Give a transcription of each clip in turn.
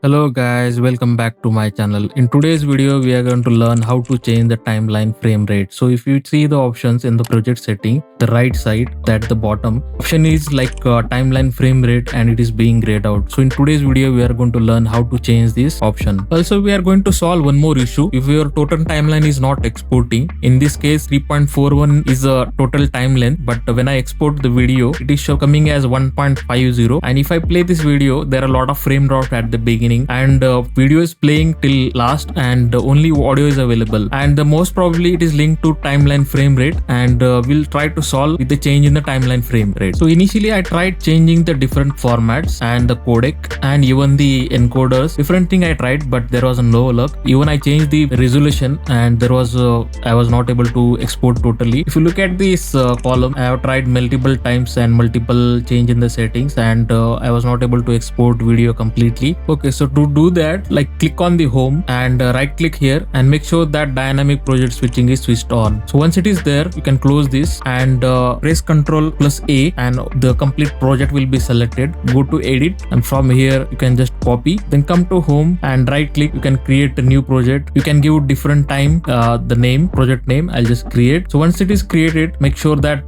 Hello guys, welcome back to my channel. In today's video, we are going to learn how to change the timeline frame rate. So if you see the options in the project setting, the right side, at the bottom, option is like timeline frame rate and it is being grayed out. So in today's video, we are going to learn how to change this option. Also, we are going to solve one more issue. If your total timeline is not exporting, in this case, 3.41 is a total time length, but when I export the video, it is coming as 1.50. And if I play this video, there are a lot of frame drops at the beginning and video is playing till last and only audio is available, and the most probably it is linked to timeline frame rate, and we'll try to solve with the change in the timeline frame rate. So initially I tried changing the different formats and the codec and even the encoders, different thing I tried, but there was no luck. Even I changed the resolution and there was I was not able to export totally. If you look at this column, I have tried multiple times and multiple change in the settings, and I was not able to export video completely. Okay, so to do that, like click on the home and right click here and make sure that dynamic project switching is switched on. So once it is there, you can close this and press Ctrl plus A and the complete project will be selected. Go to edit and from here you can just copy, then come to home and right click. You can create a new project. You can give different time the name, project name. I'll just create. So once it is created, make sure that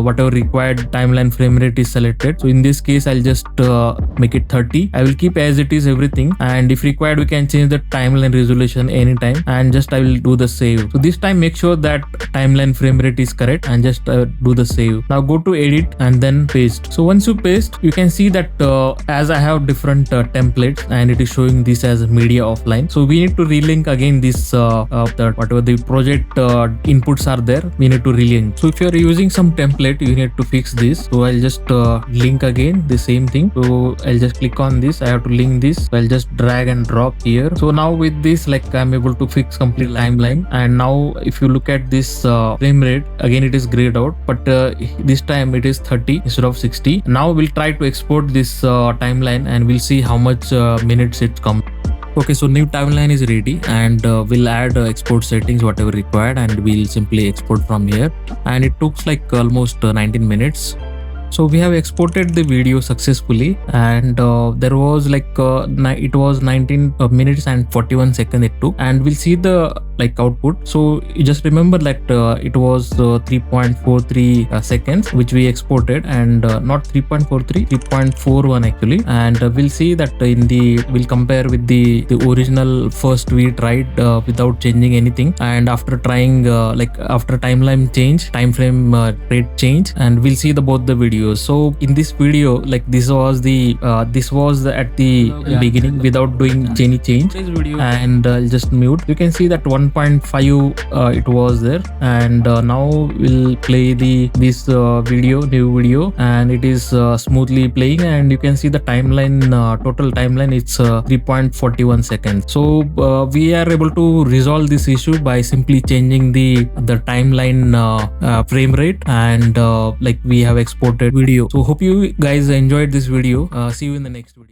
whatever required timeline frame rate is selected. So in this case, I'll just make it 30. I will keep as it is everything, and if required we can change the timeline resolution anytime, and just I will do the save. So this time make sure that timeline frame rate is correct and just do the save. Now go to edit and then paste. So once you paste, you can see that as I have different templates and it is showing this as media offline, so we need to relink again this whatever the project inputs are there, we need to relink. So if you are using some template, you need to fix this. So I'll just link again the same thing. So I'll just click on this. I have to link this. So I'll just drag and drop here. So now with this, like I'm able to fix complete timeline. And now if you look at this frame rate, again it is grayed out, but this time it is 30 instead of 60. Now we'll try to export this timeline and we'll see how much minutes it comes. Okay, so new timeline is ready, and we'll add export settings whatever required, and we'll simply export from here, and it took like almost 19 minutes. So we have exported the video successfully, and there was like it was 19 minutes and 41 seconds it took, and we'll see the like output. So you just remember that it was 3.43 seconds which we exported, and not 3.43, 3.41 actually. And we'll see that we'll compare with the original first we tried without changing anything, and after trying like after timeline change, time frame rate change, and we'll see both the videos. So in this video, like this was at the beginning without doing any change, and I'll just mute. You can see that 1.5 it was there, and now we'll play this new video, and it is smoothly playing, and you can see the timeline, total timeline, it's 3.41 seconds. So we are able to resolve this issue by simply changing the timeline frame rate, and like we have exported video. So hope you guys enjoyed this video. See you in the next video.